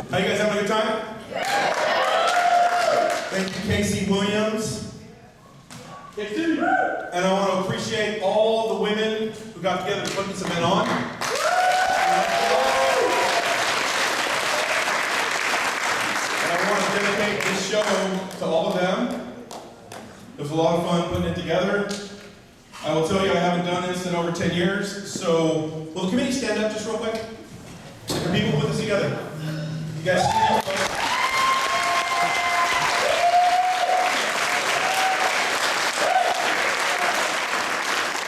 How you guys having a good time? Thank you, Casey Williams. And I want to appreciate all the women who got together to put this event on. And I want to dedicate this show to all of them. It was a lot of fun putting it together. I will tell you, I haven't done this in over 10 years, so will the committee stand up just real quick? Can people put this together? You guys see this?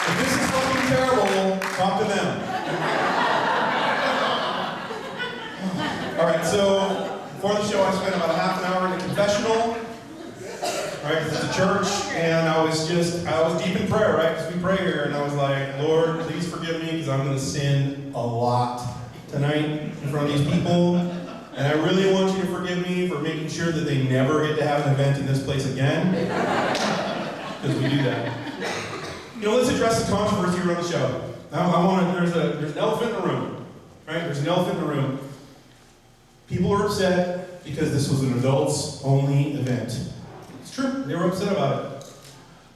If this is fucking terrible, talk to them. Alright, so before the show I spent about a half an hour in the confessional. Right, because it's a church, and I was deep in prayer, right? Because we pray here, and I was like, Lord, please forgive me, because I'm going to sin a lot tonight in front of these people, and I really want you to forgive me for making sure that they never get to have an event in this place again, because we do that. You know, let's address the controversy around the show. There's an elephant in the room, right? There's an elephant in the room. People are upset because this was an adults-only event. True, they were upset about it.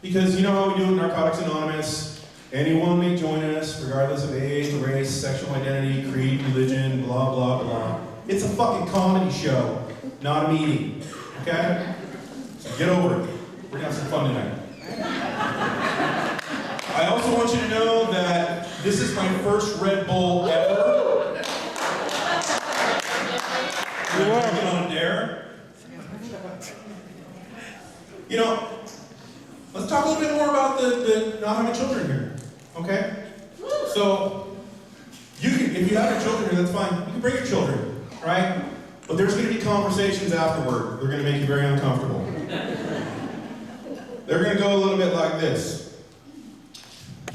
Because you know how we do in Narcotics Anonymous, anyone may join us, regardless of age, race, sexual identity, creed, religion, blah, blah, blah. It's a fucking comedy show, not a meeting, okay? So get over it. We're gonna have some fun tonight. I also want you to know that this is my first Red Bull ever. I'm drinking on a dare. You know, let's talk a little bit more about the not having children here, okay? So, if you have your children here, that's fine. You can bring your children, right? But there's going to be conversations afterward. They're going to make you very uncomfortable. They're going to go a little bit like this.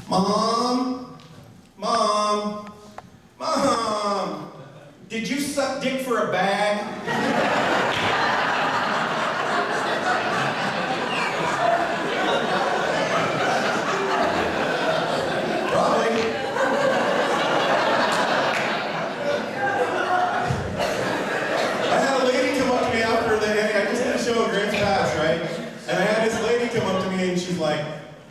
Mom, did you suck dick for a bag?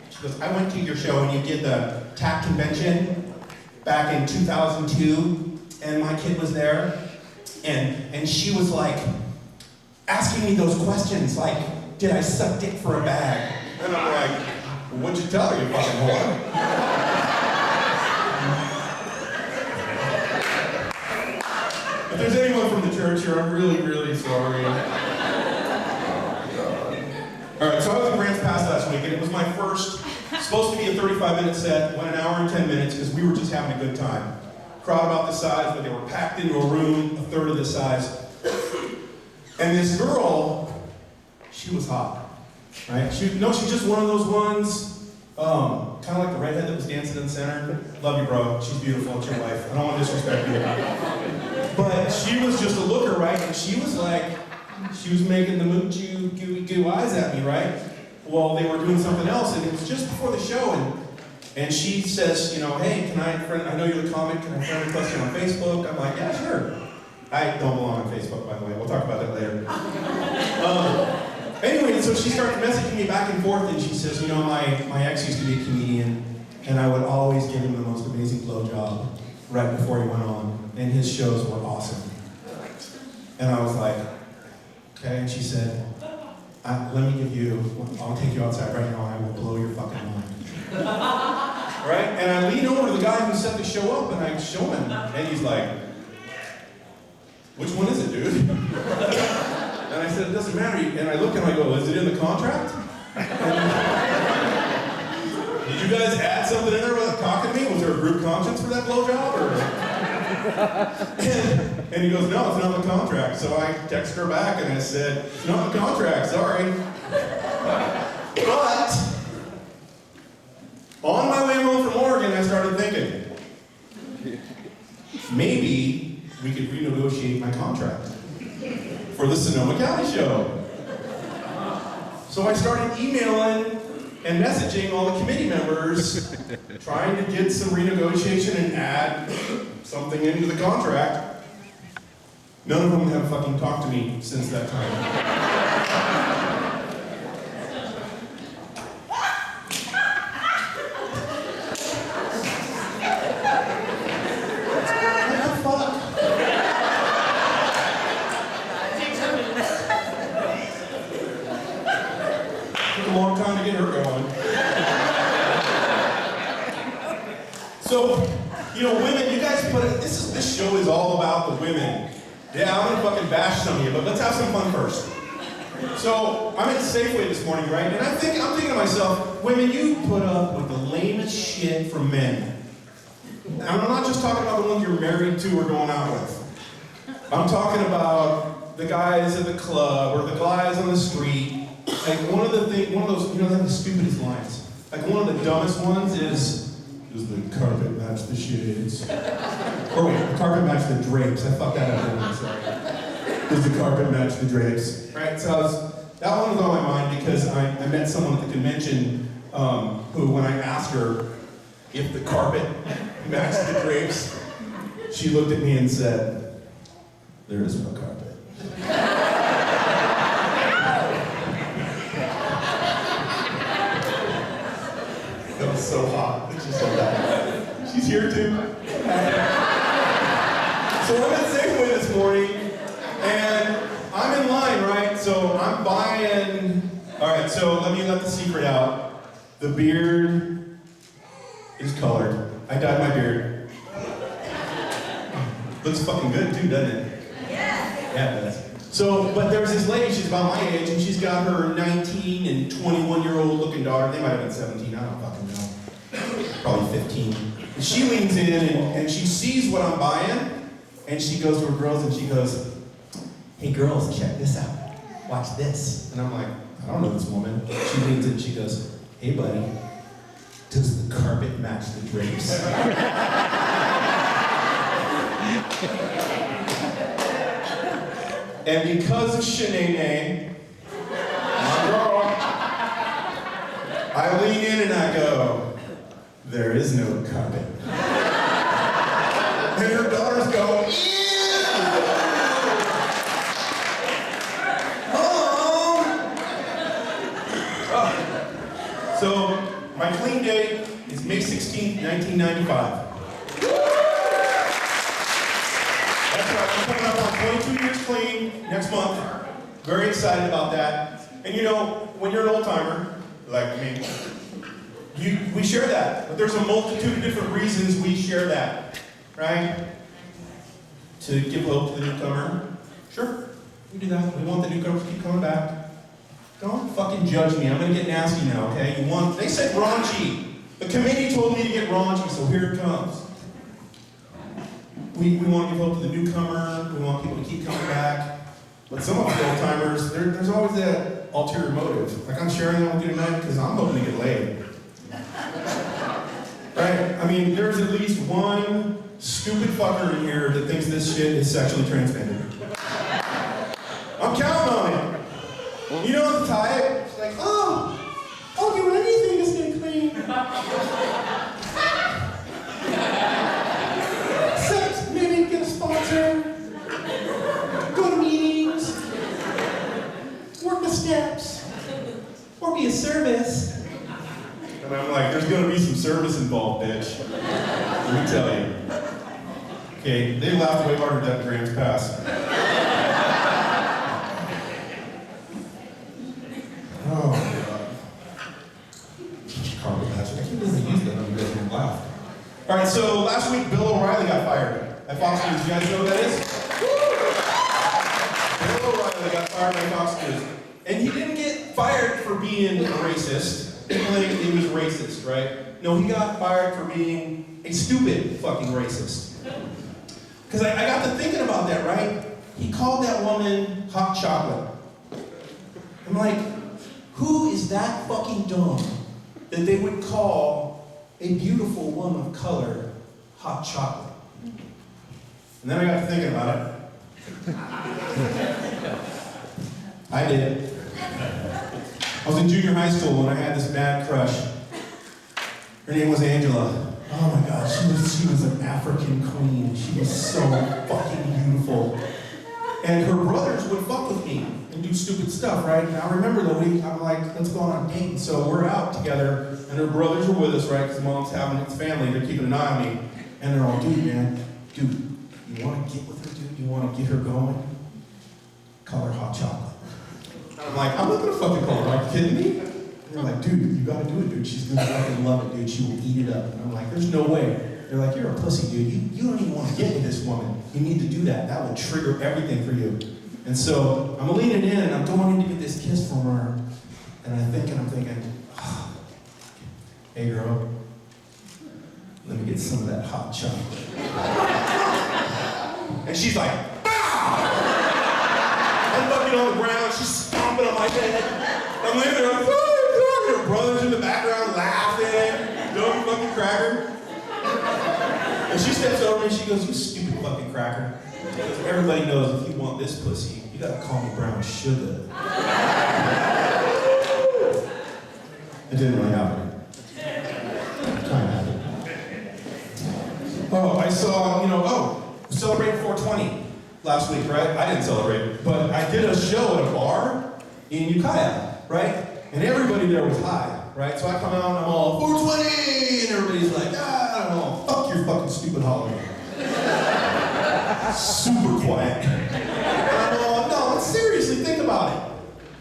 She goes, I went to your show and you did the TAC convention back in 2002, and my kid was there, and she was like, asking me those questions, like, did I suck dick for a bag? And I'm like, well, what'd you tell her, you fucking whore? If there's anyone from the church here, I'm really, really sorry. Alright, so I was in Grants Pass last week, and it was my first, supposed to be a 35-minute set, went an hour and 10 minutes, because we were just having a good time. Crowd about this size, but they were packed into a room a third of this size. And this girl, she was hot, right? She's just one of those ones, kind of like the redhead that was dancing in the center. Love you, bro. She's beautiful. It's your wife. I don't want to disrespect you. But she was just a looker, right? And she was like, she was making the moochoo gooey goo eyes at me, right? Well, they were doing something else, and it was just before the show, and she says, you know, hey, I know you're the comic, can I friend request you on Facebook? I'm like, yeah, sure. I don't belong on Facebook, by the way. We'll talk about that later. Anyway, so she started messaging me back and forth, and she says, you know, my ex used to be a comedian, and I would always give him the most amazing blowjob right before he went on, and his shows were awesome. And I was like, okay, and she said, I'll take you outside right now and I will blow your fucking mind. Right? And I lean over to the guy who set the show up and I show him, and he's like, which one is it, dude? And I said, it doesn't matter. And I look and I go, is it in the contract? Did you guys add something in there without talking to me? Was there a group conscience for that blowjob? And he goes, no, it's not in the contract. So I text her back and I said, it's not in the contract, sorry. But on my way home from Oregon, I started thinking, maybe we could renegotiate my contract for the Sonoma County show. So I started emailing and messaging all the committee members, trying to get some renegotiation and add something into the contract. None of them have fucking talked to me since that time. Took a long time to get her going. So, you know, women, you guys put it, this show is all about the women. Yeah, I'm gonna fucking bash some of you, but let's have some fun first. So, I'm at Safeway this morning, right? And I'm thinking to myself, women, you put up with the lamest shit from men. And I'm not just talking about the ones you're married to or going out with. I'm talking about the guys at the club or the guys on the street. Like one of those, you know, they have the stupidest lines. Like one of the dumbest ones is, does the carpet match the shades? Or wait, the carpet match the drapes. I fucked that up, didn't I? Sorry. Does the carpet match the drapes? Right, so that one was on my mind because I met someone at the convention who, when I asked her if the carpet matched the drapes, she looked at me and said, there is no carpet. That was so hot that she said that. She's here too. So I'm at Safeway this morning, and I'm in line, right? So I'm buying. All right, so let me let the secret out. The beard is colored. I dyed my beard. Looks fucking good too, doesn't it? Yeah, it does. So, but there was this lady, she's about my age, and she's got her 19 and 21-year-old looking daughter. They might have been 17, I don't fucking know. Probably 15. And she leans in and she sees what I'm buying, and she goes to her girls and she goes, hey girls, check this out. Watch this. And I'm like, I don't know this woman. She leans in and she goes, hey buddy, does the carpet match the drapes? And because of Shanae, my girl, I lean in and I go, there is no carpet. And her daughters go, ew! Oh. So, my clean date is May 16th, 1995. That's right, I'm coming up on 22 years clean next month. Very excited about that. And you know, when you're an old timer, like me, we share that. But there's a multitude of different reasons we share that, right? To give hope to the newcomer. Sure, we do that. We want the newcomers to keep coming back. Don't fucking judge me. I'm gonna get nasty now, okay? They said raunchy. The committee told me to get raunchy, so here it comes. We want to give hope to the newcomer. We want people to keep coming back. But some of the old timers, there's always that ulterior motive. Like I'm sharing that with you tonight because I'm hoping to get laid. Right? I mean, there's at least one stupid fucker in here that thinks this shit is sexually transmitted. I'm counting on it. You know the type? It's like, oh, I'll do anything to stay clean. Except maybe get a sponsor, go to meetings, work the steps, or be a service. And I'm like, there's gonna be some service involved, bitch. Let me tell you. Okay, they laughed way harder at that Grants pass. Oh my God. Carpet patch. I can't believe they used that on you guys and laughed. All right, so last week Bill O'Reilly got fired at Fox News. You guys know what that is? Bill O'Reilly got fired by Fox News. And he didn't get fired for being a racist. People think he was racist, right? No, he got fired for being a stupid fucking racist. Because I got to thinking about that, right? He called that woman hot chocolate. I'm like, who is that fucking dumb that they would call a beautiful woman of color hot chocolate? And then I got to thinking about it. I did. I was in junior high school when I had this mad crush. Her name was Angela. Oh my God, she was an African queen. She was so fucking beautiful. And her brothers would fuck with me and do stupid stuff, right? And I remember the week, I'm like, let's go on a date. And so we're out together, and her brothers are with us, right? Because mom's having his family, they're keeping an eye on me. And they're all, dude, you want to get with her, dude? You want to get her going? Call her hot chocolate. And I'm like, I'm not going to fucking call her. Are you kidding me? And they're like, dude, you got to do it, dude. She's going to fucking love it, dude. She will eat it up. And I'm like, there's no way. They're like, you're a pussy, dude. You don't even want to get with this woman. You need to do that. That will trigger everything for you. And so I'm leaning in, and I'm going in to get this kiss from her. And I'm thinking, oh, hey, girl, let me get some of that hot chocolate. And she's like, bah! I'm fucking on the ground. She's stomping on my head. I'm laying there, like, oh, her brother's in the background laughing. Dumb fucking cracker. And she steps over me and she goes, you stupid fucking cracker. Because everybody knows if you want this pussy, you gotta call me brown sugar. It didn't really happen. Kind of happened. Oh, I saw, celebrating 420 last week, right? I didn't celebrate, but I did a show at a bar in Ukiah, right? And everybody there was high, right? So I come out and I'm all, 420! And everybody's like, fuck your fucking stupid holiday. Super quiet. And I'm all, no, seriously, think about it.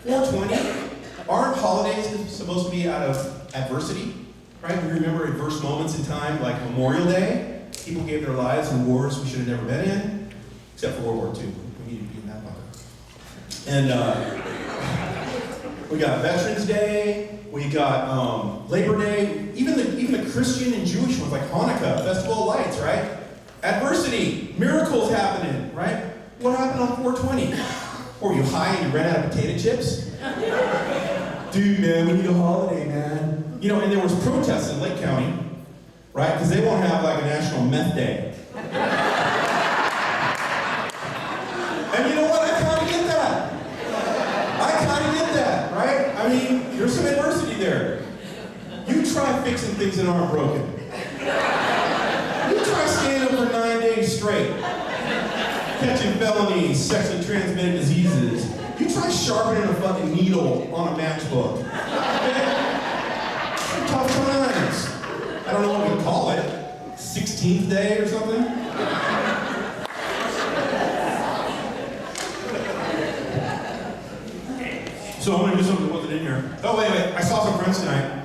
420, aren't holidays supposed to be out of adversity? Right? We remember adverse moments in time, like Memorial Day. People gave their lives in wars we should have never been in, except for World War II. We needed to be in that bunker. And we got Veterans Day. We got Labor Day. Even the Christian and Jewish ones, like Hanukkah, Festival of Lights, right? Adversity, miracles happening, right? What happened on 420? Were you high and you ran out of potato chips? Dude, man, we need a holiday, man. And there was protests in Lake County, right? Because they won't have like a national meth day. And you know what? I kind of get that. Right? I mean, there's some adversity there. You try fixing things that aren't broken. You try staying up for 9 days straight. Catching felonies, sexually transmitted diseases. You try sharpening a fucking needle on a matchbook. Okay? Some tough times. I don't know what we call it. 16th day or something? So I'm gonna do something that wasn't in here. Oh, wait. I saw some friends tonight.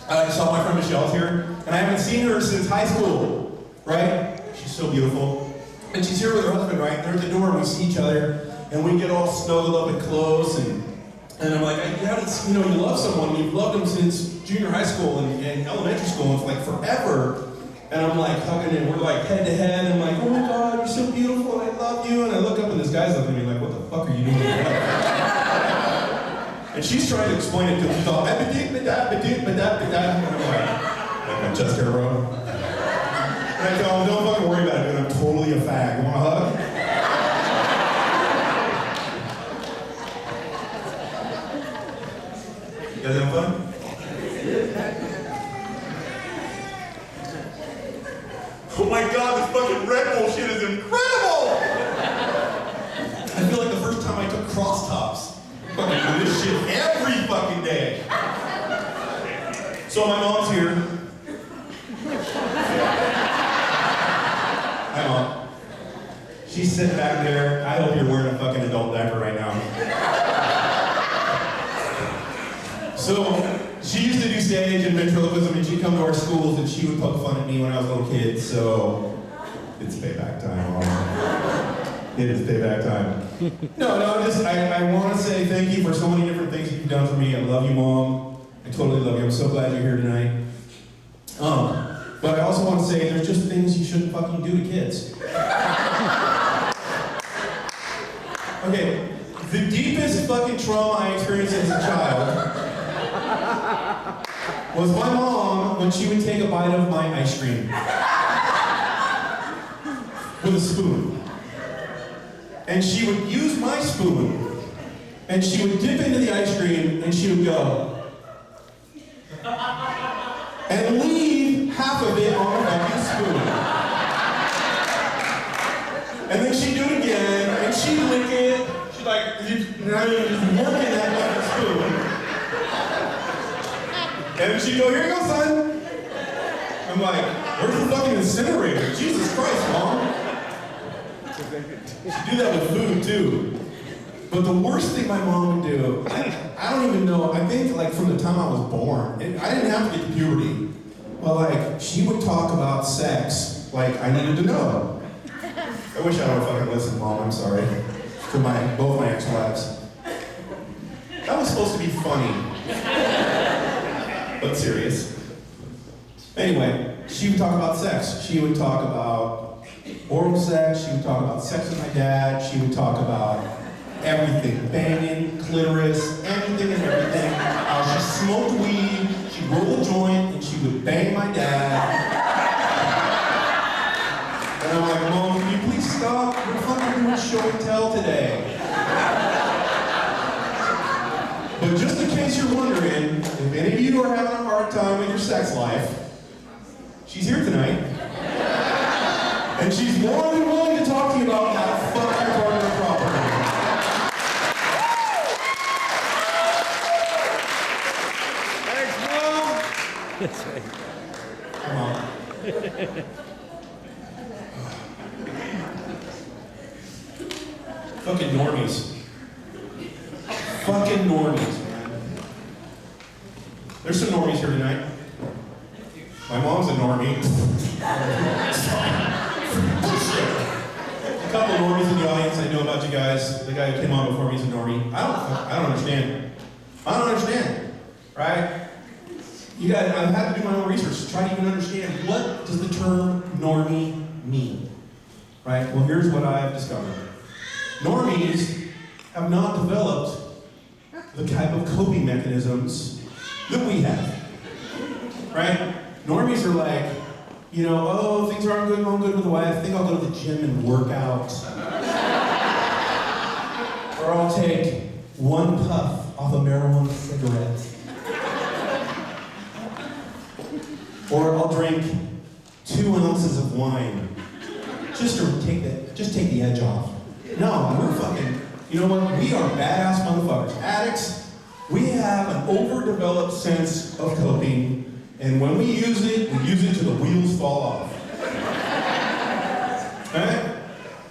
I saw my friend Michelle's here, and I haven't seen her since high school, right? She's so beautiful. And she's here with her husband, right? They're at the door, and we see each other, and we get all snuggled up and close, and I'm like, you love someone, and you've loved them since junior high school and elementary school, and it's like forever. And I'm like hugging, and we're like head to head, and I'm like, oh my God, you're so beautiful, and I love you. And I look up, and this guy's looking at me like, what the fuck are you doing? And she's trying to explain it to him. She's all, and I'm like, I'm just here, bro. And I tell him, don't fucking worry about it, dude. I'm totally a fag. You want a hug? You guys having fun? Oh my God, this fucking Red Bull shit is incredible! I feel like the first time I took crosstops. Fucking do this shit every fucking day. So my mom's here. Hi, Mom. She's sitting back there. I hope you're wearing a fucking adult diaper right now. So she used to do stage and ventriloquism, and she'd come to our schools and she would poke fun at me when I was a little kid. So it's payback time, Mom. It is payback time. No, I want to say thank you for so many different things you've done for me. I love you, Mom. I totally love you. I'm so glad you're here tonight. But I also want to say there's just things you shouldn't fucking do to kids. Okay, the deepest fucking trauma I experienced as a child was my mom when she would take a bite of my ice cream with a spoon. And she would use my spoon, and she would dip into the ice cream, and she would go, and leave half of it on the fucking spoon. And then she'd do it again, and she'd lick it, and I'm just working that fucking spoon. And she'd go, here you go, son. I'm like, where's the fucking incinerator? Jesus Christ, Mom. She'd do that with food, too. But the worst thing my mom would do, I don't even know, I think like from the time I was born, I didn't have to get to puberty, but like she would talk about sex like I needed to know. I wish I would have fucking listened, Mom, I'm sorry, to both my ex-wives. That was supposed to be funny, but serious. Anyway, she would talk about sex. She would talk about oral sex, she would talk about sex with my dad, she would talk about everything, banging, clitoris, anything and everything. She smoked weed, she'd roll a joint, and she would bang my dad. And I'm like, Mom, can you please stop? We're fucking doing show and tell today. But just in case you're wondering, if any of you are having a hard time with your sex life, she's here tonight. And she's more than willing to talk to you about how to fuck your partner properly. That's right. Come on. Fucking normies. Fucking normies, man. There's some normies here tonight. My mom's a normie. Bullshit. A couple of normies in the audience. I know about you guys. The guy who came on before me is a normie. I don't understand. I don't understand. Right? I've had to do my own research to try to even understand what does the term normie mean, right? Well, here's what I've discovered. Normies have not developed the type of coping mechanisms that we have, right? Normies are like, you know, oh, things aren't going good with the wife. I think I'll go to the gym and work out. Or I'll take one puff off a marijuana cigarette. Or I'll drink 2 ounces of wine just to take the edge off. No, we're fucking, you know what? We are badass motherfuckers. Addicts, we have an overdeveloped sense of coping, and when we use it till the wheels fall off. Right?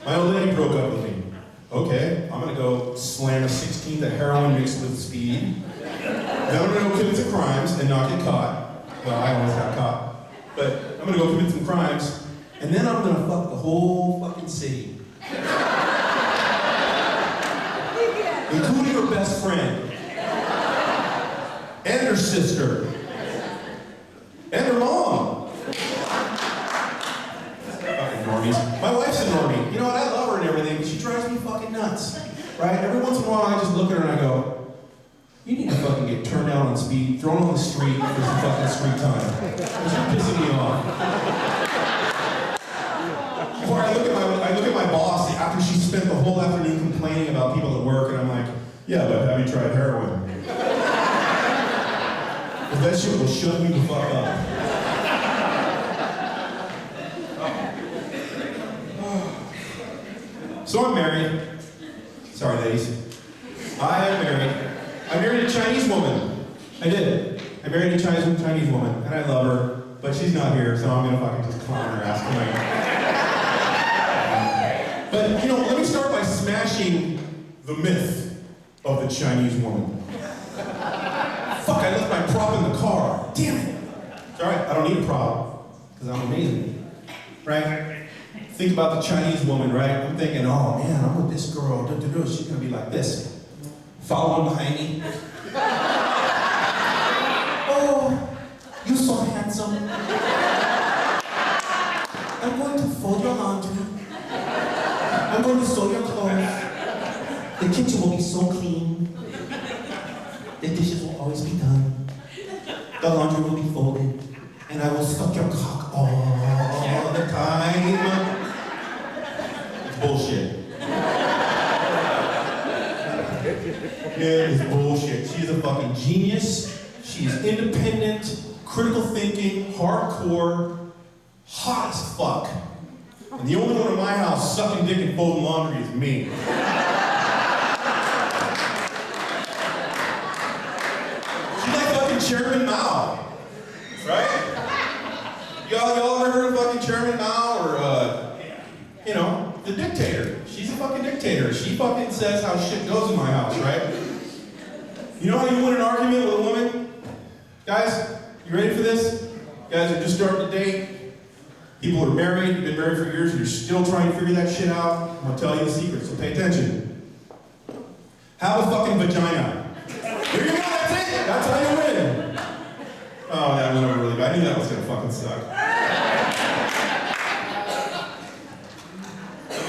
My old lady broke up with me. Okay, I'm gonna go slam a 16th of heroin mixed with speed. Then I'm gonna go commit some crimes and not get caught. Well, I always got caught. But I'm gonna go commit some crimes, and then I'm gonna fuck the whole fucking city. Including her best friend. And her sister. And her mom. Fucking normies. My wife's a normie. You know what, I love her and everything, but she drives me fucking nuts. Right? Every once in a while I just look at her and I go, you need to fucking get turned out on speed, thrown on the street for some fucking street time. Because you're pissing me off. Or I look at my boss after she spent the whole afternoon complaining about people at work, and I'm like, yeah, but have you tried heroin? Because that shit will shut me the fuck up. So I'm married. Sorry, ladies. I am married. I married a Chinese woman. I did. I married a Chinese woman, and I love her, but she's not here, so I'm gonna fucking just clown her ass tonight. But, you know, let me start by smashing the myth of the Chinese woman. Fuck, I left my prop in the car. Damn it. It's all right, I don't need a prop, because I'm amazing. Right? Think about the Chinese woman, right? I'm thinking, oh man, I'm with this girl. She's gonna be like this. Following behind me. Oh, you're so handsome. I'm going to fold your laundry. I'm going to sew your clothes. The kitchen will be so clean. The dishes will always be done. The laundry will be folded. And I will suck your cock all the time. It's bullshit. It is bullshit. She's a fucking genius. She's independent, critical thinking, hardcore, hot as fuck. And the only one in my house sucking dick and folding laundry is me. Chairman Mao, right? Y'all ever heard of fucking Chairman Mao or, you know, the dictator? She's a fucking dictator. She fucking says how shit goes in my house, right? You know how you win an argument with a woman? Guys, you ready for this? You guys are just starting to date. People are married, you've been married for years, and you're still trying to figure that shit out. I'm gonna tell you the secret, so pay attention. Have a fucking vagina. Here you go, that's it! That's how you win! Oh, that went over really bad. I knew that was gonna fucking suck.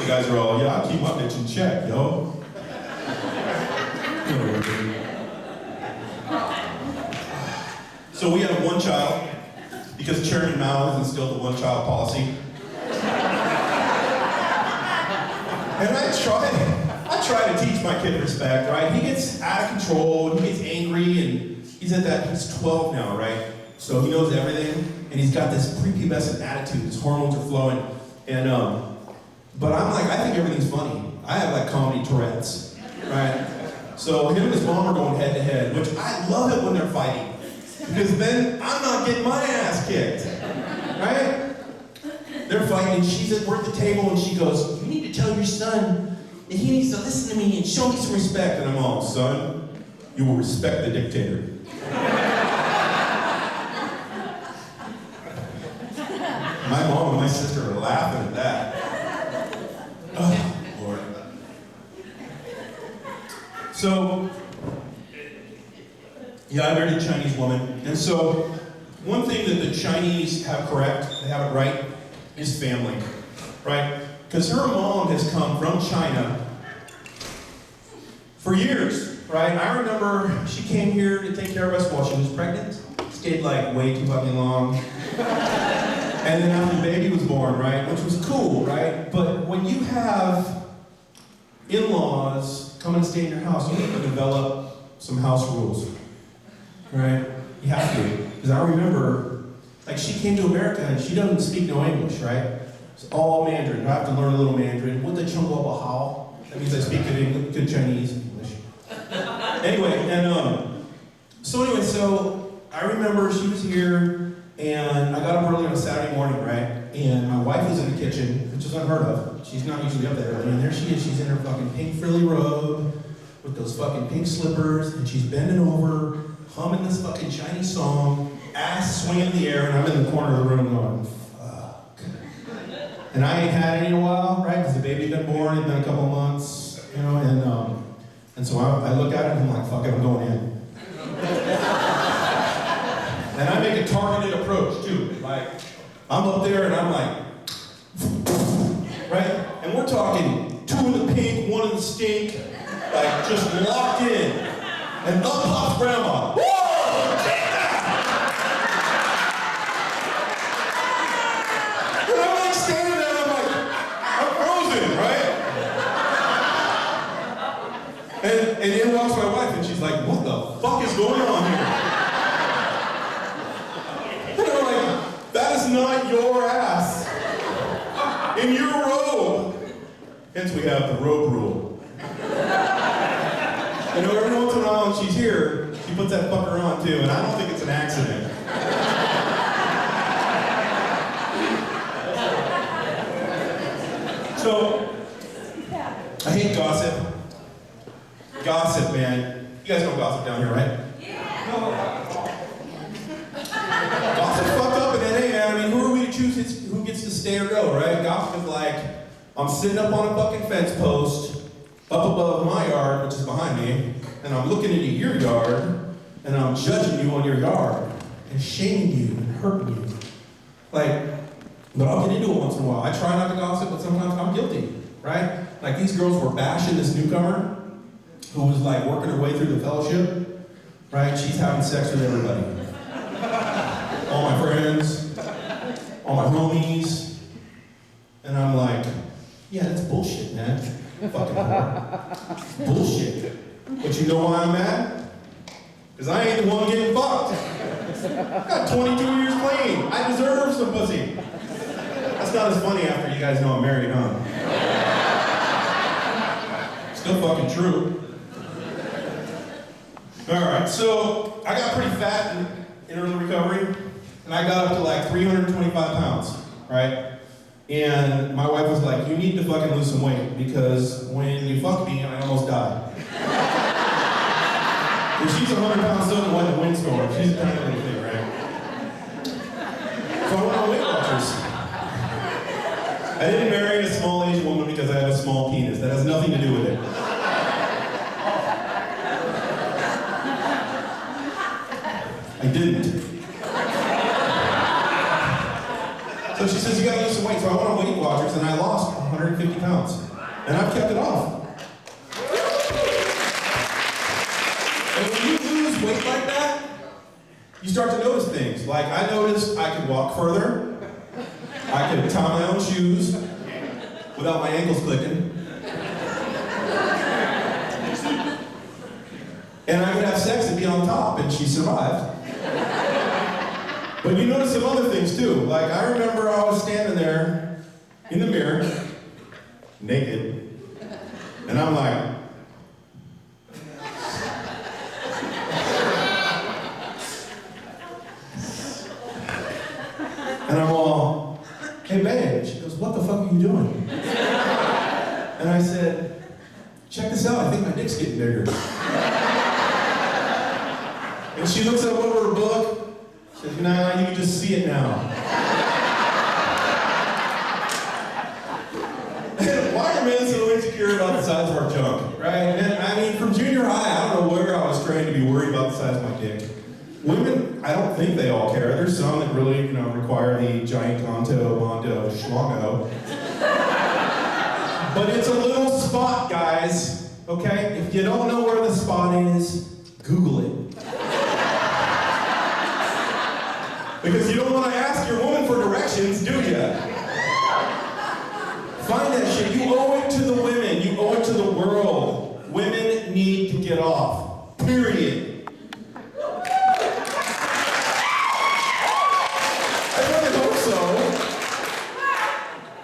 You guys are all, yeah, I'll keep my bitch in check, yo. So we have one child, because Chairman Mao has instilled the one-child policy. And I try to teach my kid respect, right? He gets out of control, he gets angry, and he's 12 now, right? So he knows everything, and he's got this prepubescent attitude, his hormones are flowing, and but I'm like, I think everything's funny. I have like comedy Tourette's, right? So him and his mom are going head to head, which I love it when they're fighting, because then I'm not getting my ass kicked, right? They're fighting, and we're at the table, and she goes, you need to tell your son that he needs to listen to me and show me some respect. And I'm all, son, you will respect the dictator. My mom and my sister are laughing at that. Oh, Lord. So, yeah, I married a Chinese woman. And so, one thing that the Chinese have correct, they have it right, is family, right? Because her mom has come from China for years, right? I remember she came here to take care of us while she was pregnant. Stayed like way too fucking long. And then after the baby was born, right? Which was cool, right? But when you have in-laws come and stay in your house, you need to develop some house rules, right? You have to. Because I remember, like, she came to America and she doesn't speak no English, right? It's all Mandarin. I have to learn a little Mandarin. What the chung bao hao? That means I speak good Chinese English. Anyway, and so I remember she was here, and I got up early on a Saturday morning, right? And my wife was in the kitchen, which is unheard of. She's not usually up that early, and there she is. She's in her fucking pink frilly robe with those fucking pink slippers, and she's bending over, humming this fucking Chinese song, ass swinging in the air, and I'm in the corner of the room going, fuck. And I ain't had any in a while, right? Because the baby'd been born, it'd been a couple months, you know, and so I look at it and I'm like, fuck it, I'm going in. And I make a targeted approach too. Like, I'm up there and I'm like, right? And we're talking 2 in the pink, 1 in the stink, like just locked in. And up pops grandma. Whoa! Take that! And I'm like standing there and I'm like, I'm frozen, right? And in walks my wife and she's like, what the fuck is going on here? That is not your ass in your robe. Hence we have the robe rule. You know, every once in a while when she's here, she puts that fucker on too, and I don't think it's an accident. So, I hate gossip. Gossip, man. You guys know gossip down here, right? Yeah. No. Gossip fucked up in NA, man. I mean, who are we to choose who gets to stay or go, right? Gossip is like, I'm sitting up on a fucking fence post, up above my yard, which is behind me, and I'm looking into your yard, and I'm judging you on your yard, and shaming you, and hurting you. Like, but I'll get into it once in a while. I try not to gossip, but sometimes I'm guilty, right? Like, these girls were bashing this newcomer, who was like working her way through the fellowship, right? She's having sex with everybody. All my friends, all my homies, and I'm like, yeah, that's bullshit, man. Fucking whore. Bullshit. But you know why I'm mad? Because I ain't the one getting fucked. I got 22 years clean. I deserve some pussy. That's not as funny after you guys know I'm married, huh? Still fucking true. All right, so I got pretty fat in early recovery, and I got up to like 325 pounds, right? And my wife was like, you need to fucking lose some weight because when you fuck me, I almost died. If she's 100 pounds still in the windstorm, she's a tiny little thing, right? So I went on Weight Watchers. I didn't marry a small Asian woman because I have a small penis. That has nothing to do with it. I didn't. So she says, you gotta lose some weight. So I went on Weight Watchers and I lost 150 pounds. And I've kept it off. And when you lose weight like that, you start to notice things. Like I noticed I could walk further. I could tie my own shoes without my ankles clicking. And I could have sex and be on top, and she survived. But you notice some other things too. Like I remember I was standing there in the mirror, naked, and I'm like, and I'm all, hey babe. She goes, what the fuck are you doing? And I said, check this out, I think my dick's getting bigger. And she looks up over her book. She says, nah, you can just see it now. Why are men so insecure about the size of our junk, right? And I mean, from junior high, I don't know where I was trained to be worried about the size of my dick. Women, I don't think they all care. There's some that really, require the giant gonto, mondo, schmongo. But it's a little spot, guys, okay? If you don't know where the spot is, Google it. Because you don't want to ask your woman for directions, do you? Find that shit. You owe it to the women. You owe it to the world. Women need to get off. Period. I really hope so.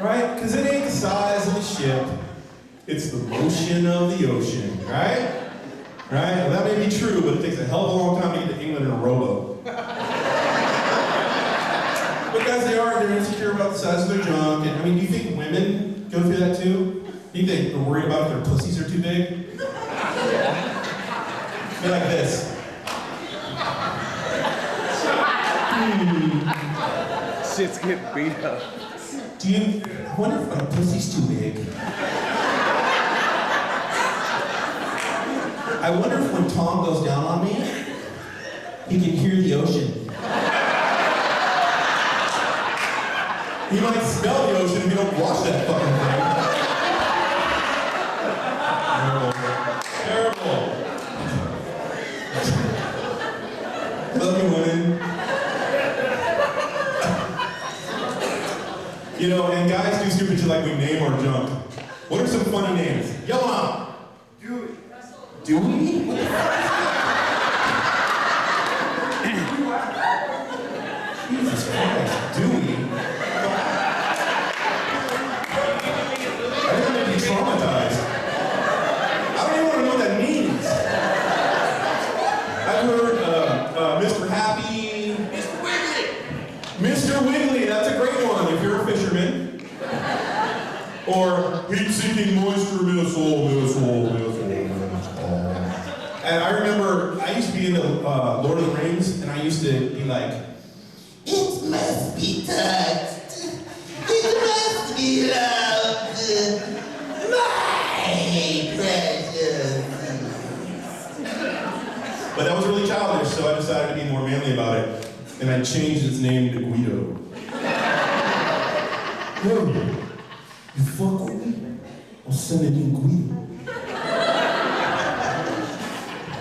Right? Because it ain't the size of the ship. It's the motion of the ocean. Right? Right? Well, that may be true, but it takes a hell of a long time to get to England in a rowboat. But guys, they're insecure about the size of their junk. And, do you think women go through that too? Do you think they're worried about if their pussies are too big? Be like this. Shit's getting beat up. Do you wonder if my pussy's too big? I wonder if when Tom goes down on me, he can hear the ocean. He might smell the ocean if you don't wash that fucking thing. Terrible. Terrible. Love you, women. And guys do stupid shit like we name our junk. What are some funny names? Yell them out. Dewey. Dewey? What the fuck? Jesus Christ. Dewey? Traumatized. I don't even want to know what that means. I've heard Mr. Happy. Mr. Wiggly. Mr. Wiggly, that's a great one if you're a fisherman. Or heat-seeking moisture missile. And I remember I used to be into Lord of the Rings, and I used to be like, it must be touched. It must be loved. But that was really childish, so I decided to be more manly about it, and I changed its name to Guido. Yo, you fuck with me? I'll send it in Guido.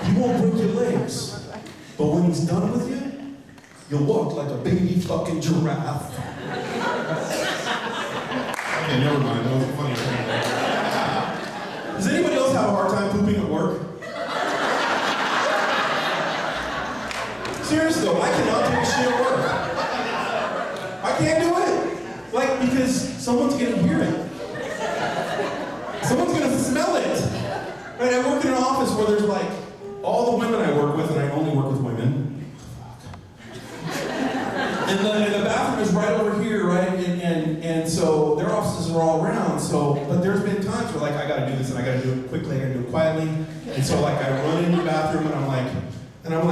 He won't break your legs, but when he's done with you, you'll walk like a baby fucking giraffe. Okay, never mind, that was a funny thing. Does anybody else have a hard time pooping at work? Seriously though, I cannot take a shit at work. I can't do it. Because someone's gonna hear it. Someone's gonna smell it. Right, I work in an office where there's like all the women I work with, and I only work with women, and the bathroom is right over here, right? And so their offices are all around. So, but there's been times where like I gotta do this and I gotta do it quickly, I gotta do it quietly. And so like I run into the bathroom and I'm like, you know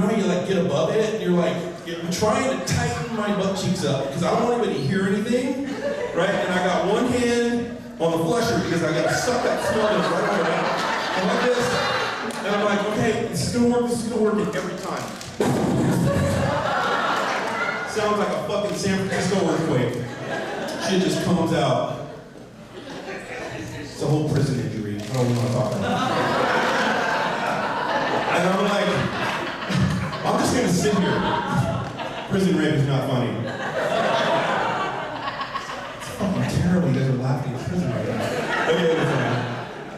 how you like get above it? And you're like, I'm trying to tighten my butt cheeks up because I don't want anybody to hear anything, right? And I got one hand on the flusher because I gotta suck that smell that's right over there. And like this, and I'm like, okay, this is gonna work and every time. Sounds like a fucking San Francisco earthquake. Shit just comes out. It's a whole prison injury. I don't even want to talk about it. And I'm like, I'm just gonna sit here. Prison rape is not funny. It's fucking terrible. You guys are laughing at prison rape. Okay,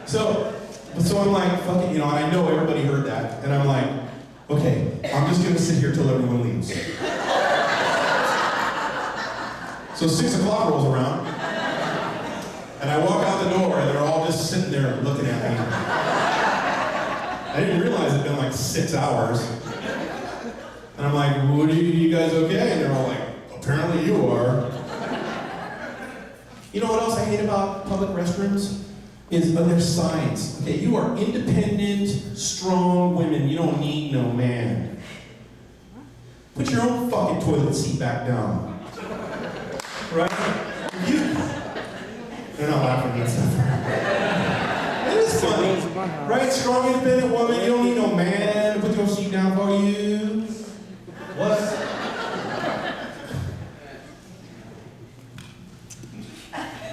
so I'm like, fuck it, and I know everybody heard that. And I'm like, okay, I'm just gonna sit here till everyone leaves. So 6 o'clock rolls around, and I walk out the door, and they're all just sitting there looking at me. I didn't realize it'd been like 6 hours. And I'm like, what are you guys okay? And they're all like, apparently you are. You know what else I hate about public restrooms? Is their signs. Okay, you are independent, strong women. You don't need no man. Put your own fucking toilet seat back down. Right? They're not laughing at stuff. It is funny. Right? Strong, independent woman. You don't need no man to put your seat down for you. What?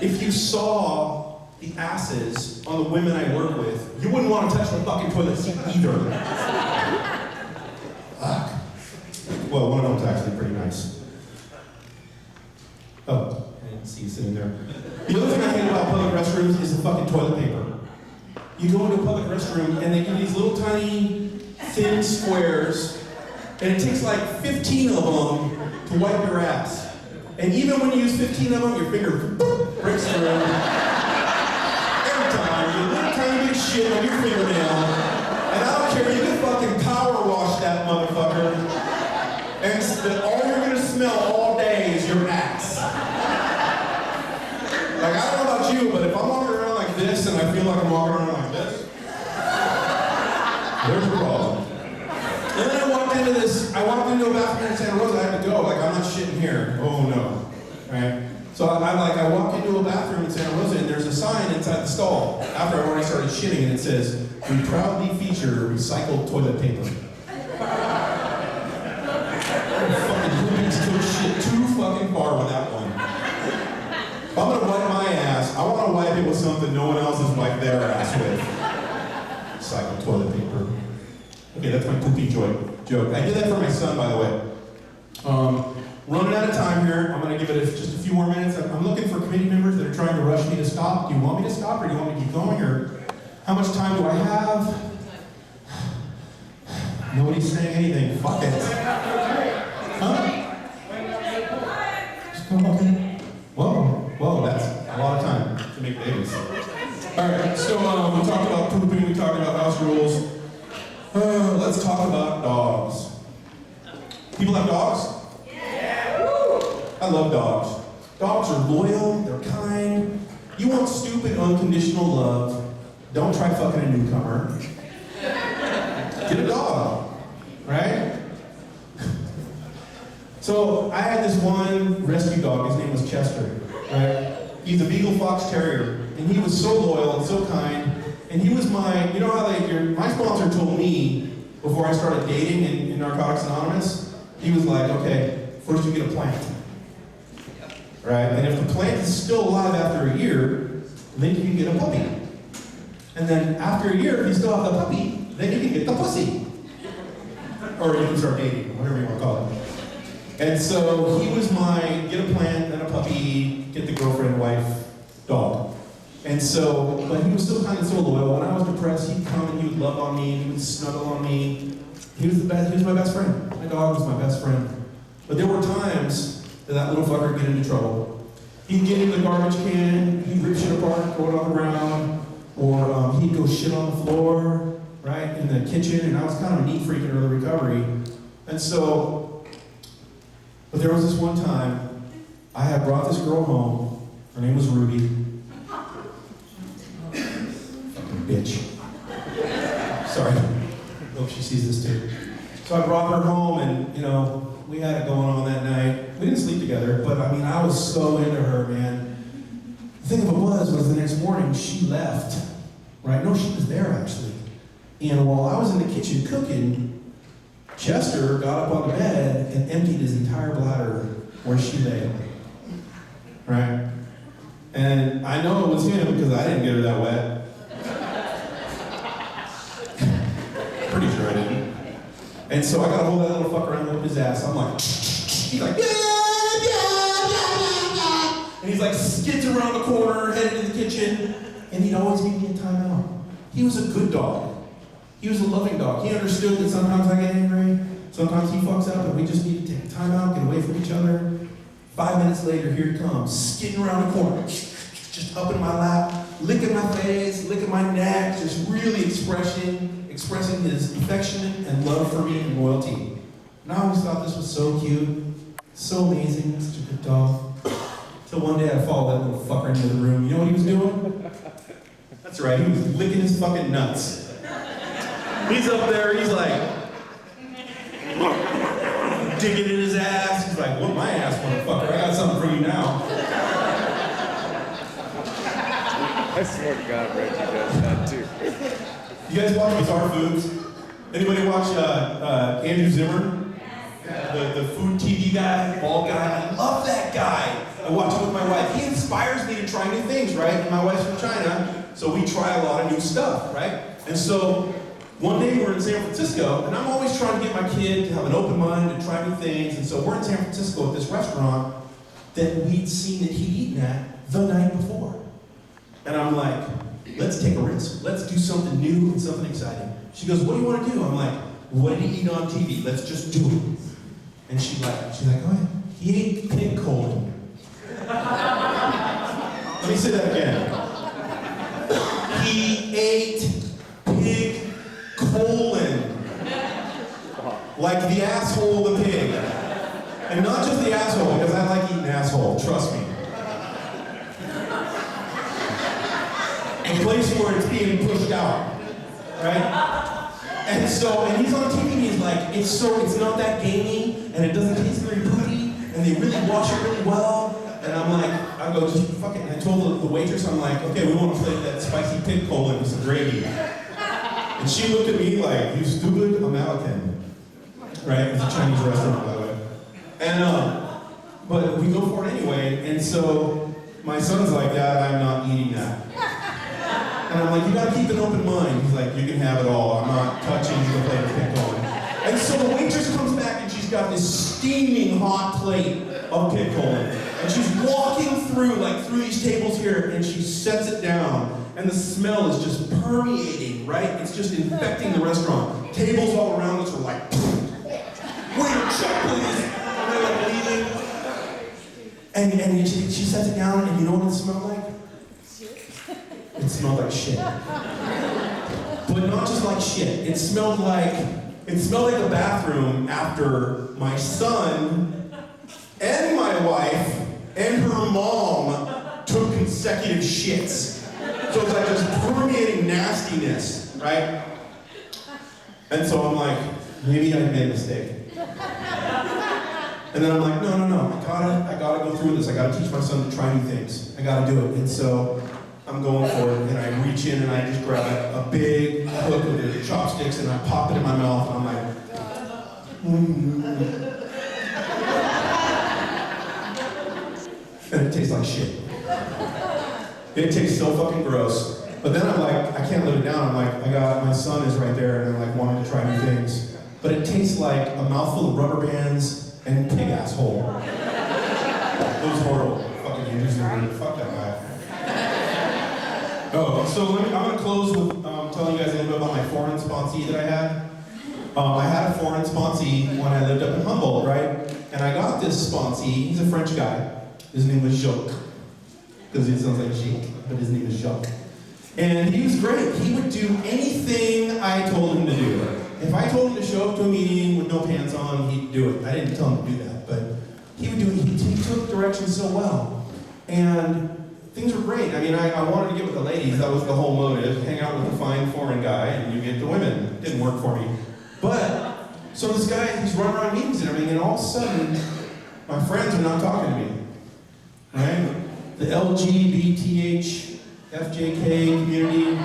If you saw the asses on the women I work with, you wouldn't want to touch the fucking toilet seat either. Fuck. Well, one of them's actually pretty nice. Oh, I didn't see you sitting there. The other thing I hate about public restrooms is the fucking toilet paper. You go into a public restroom and they give these little tiny thin squares, and it takes like 15 of them to wipe your ass. And even when you use 15 of them, your finger breaks through. Every time, you little tiny bit of shit on your fingernail. And I don't care, you can fucking power wash that motherfucker. And all you're gonna smell all day is your ass. Like, I don't know about you, but if I'm walking around like this and I feel like I'm walking around like this, there's a problem. And then I walked into a bathroom in Santa Rosa, I had to go, like, I'm not shitting here. Oh no, right? So I walk into a bathroom in Santa Rosa and there's a sign inside the stall after I've already started shitting and it says, we proudly feature recycled toilet paper. Took shit too fucking far with that one. If I'm gonna wipe my ass, I want to wipe it with something no one else has wiped their ass with. Recycled toilet paper. Okay, that's my poopy joke. I did that for my son, by the way. Running out of time here. I'm gonna give it just a few more minutes. I'm looking for committee members that are trying to rush me to stop. Do you want me to stop, or do you want me to keep going, or how much time do I have? Nobody's saying anything. Fuck it. Huh? Okay. Whoa, that's a lot of time to make babies. Alright, so we talked about pooping, we talked about house rules. Let's talk about dogs. People have dogs? Yeah! I love dogs. Dogs are loyal, they're kind. You want stupid, unconditional love, don't try fucking a newcomer. Get a dog, right? So I had this one rescue dog, his name was Chester, right? He's a Beagle Fox Terrier, and he was so loyal and so kind, and he was my, you know how my sponsor told me before I started dating in Narcotics Anonymous, he was like, okay, first you get a plant, right? And if the plant is still alive after a year, then you can get a puppy. And then after a year, if you still have the puppy, then you can get the pussy. Or you can start dating, whatever you want to call it. And so he was my get a plant, then a puppy, get the girlfriend, wife, dog. And so, but he was still kind of so loyal. When I was depressed, he'd come and he would love on me, he would snuggle on me. He was my best friend. My dog was my best friend. But there were times that little fucker would get into trouble. He'd get in the garbage can, he'd rip shit apart, throw it on the ground, or he'd go shit on the floor, right? right, in the kitchen, and I was kind of a neat freak in early recovery. And so, but there was this one time, I had brought this girl home. Her name was Ruby. Fucking bitch. Sorry. Hope she sees this too. So I brought her home, and, you know, we had it going on that night. We didn't sleep together, but I mean, I was so into her, man. The thing of it was the next morning, she left, right? No, she was there, actually. And while I was in the kitchen cooking, Chester got up on the bed and emptied his entire bladder where she lay, right? And I know it was him because I didn't get her that wet. Pretty sure I didn't. And so I got a hold of that little fucker and whip his ass. I'm like, he's like, yeah. And he's like skids around the corner, headed to the kitchen, and he'd always give me a timeout. He was a good dog. He was a loving dog. He understood that sometimes I get angry, sometimes he fucks up, and we just need to take a timeout, get away from each other. 5 minutes later, here he comes, skidding around the corner, just up in my lap, licking my face, licking my neck, just really expressing his affection and love for me and loyalty. And I always thought this was so cute, so amazing, such a good dog. Till one day I followed that little fucker into the room. You know what he was doing? That's right, he was licking his fucking nuts. He's up there, he's like, digging in his ass. He's like, "What my ass, motherfucker? I got something for you now." I swear to God, Reggie does that too. You guys watch Bizarre Foods? Anybody watch Andrew Zimmer? The food TV guy, bald guy? I love that guy. I watch it with my wife. He inspires me to try new things, right? And my wife's from China, so we try a lot of new stuff, right? And so one day we're in San Francisco, and I'm always trying to get my kid to have an open mind and try new things. And so we're in San Francisco at this restaurant that we'd seen that he'd eaten at the night before. And I'm like, let's take a risk. Let's do something new and something exciting. She goes, "What do you want to do?" I'm like, "What did he eat on TV? Let's just do it." And she's like, "Oh yeah, he ate pig colon." Let me say that again. He ate pig colon. Like the asshole of the pig. And not just the asshole, because I like eating asshole, trust me. The place where it's being pushed out, right? And he's on TV and he's like, it's not that gamey, and it doesn't taste very booty, and they really wash it really well. And I'm like, I go, just fuck it. And I told the waitress, I'm like, okay, we want to plate that spicy pig colon with some gravy. And she looked at me like, "You stupid American." Right? It's a Chinese restaurant, by the way. And, but we go for it anyway. And so my son's like, "Dad, I'm not eating that." And I'm like, "You gotta keep an open mind." He's like, "You can have it all. I'm not touching the plate of pig colon." And so the waitress comes back and she's got this steaming hot plate of pig colon. And she's walking through these tables here, and she sets it down. And the smell is just permeating, right? It's just infecting the restaurant. Tables all around us are like, "Waiter, check, please." And they're like leaving. And she sets it down, and you know what it smelled like? It smelled like shit. But not just like shit. It smelled like the bathroom after my son and my wife and her mom took consecutive shits. So it's like this permeating nastiness, right? And so I'm like, maybe I made a mistake. And then I'm like, no, I gotta go through this. I gotta teach my son to try new things. I gotta do it. And so I'm going for it, and I reach in and I just grab a big hook of the chopsticks and I pop it in my mouth, and I'm like, and it tastes like shit. It tastes so fucking gross. But then I'm like, I can't live it down. I'm like, my son is right there, and I'm like wanting to try new things. But it tastes like a mouthful of rubber bands and pig asshole. It was horrible. Fucking using fuck that guy. Oh, so I'm gonna close with telling you guys a little bit about my foreign sponsee that I had. I had a foreign sponsee when I lived up in Humboldt, right? And I got this sponsee, he's a French guy. His name was Jacques. Because it sounds like Jacques, but his name is Jacques. And he was great. He would do anything I I told him to do. If I told him to show up to a meeting with no pants on, he'd do it. I didn't tell him to do that, but he would do it. He took directions so well. And things were great. I mean, I wanted to get with the ladies. That was the whole motive. Hang out with a fine foreign guy and you get the women. It didn't work for me. But, so this guy, he's running around meetings and everything, and all of a sudden, my friends are not talking to me. Right? The LGBTH, FJK community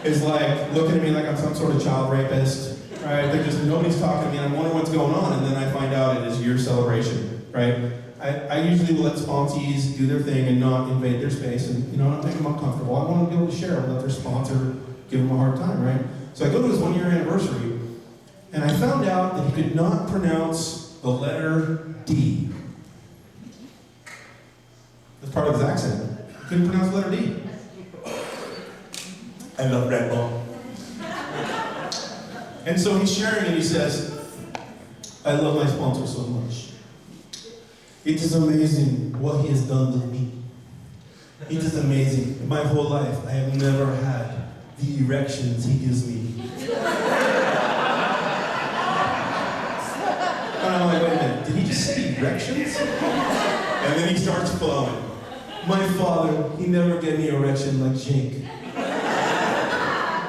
is like looking at me like I'm some sort of child rapist. Right? They're just, nobody's talking to me, and I'm wondering what's going on, and then I find out it is your celebration. Right? I usually will let sponsees do their thing and not invade their space and, you know, not make them uncomfortable. I want to be able to share without their sponsor give them a hard time, right? So I go to his 1-year anniversary, and I found out that he could not pronounce the letter D. That's part of his accent. He couldn't pronounce the letter D. I love Red Bull. And so he's sharing and he says, I love my sponsor so much. It is amazing what he has done with me. It is amazing. In my whole life, I have never had the erections he gives me. And I'm like, wait a minute, did he just say erections? And then he starts flowing. My father, he never gave me erection like Jake.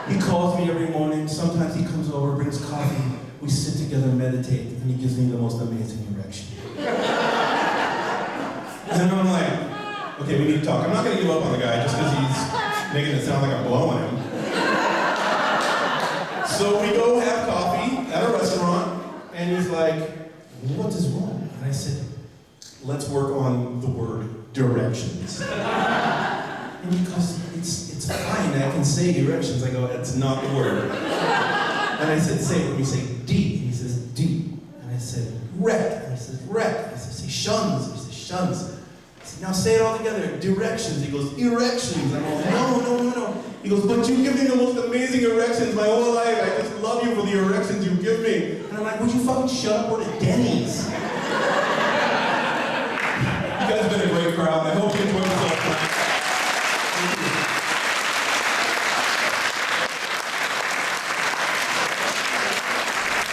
He calls me every morning. Sometimes he comes over, brings coffee. We sit together and meditate, and he gives me the most amazing erection. And I'm like, okay, we need to talk. I'm not going to give up on the guy just because he's making it sound like I'm blowing him. So we go have coffee at a restaurant, and he's like, what is wrong? And I said, let's work on the word directions. And he goes, it's fine, I can say erections. I go, that's not the word. And I said, say it when we say D. And he says, D. And I said, rec. And he says, rec. And I said, say shuns. And he says, shuns. I said, now say it all together, directions. He goes, erections. I'm like, no. He goes, but you give me the most amazing erections my whole life. I just love you for the erections you give me. And I'm like, would you fucking shut up? We're at Denny's.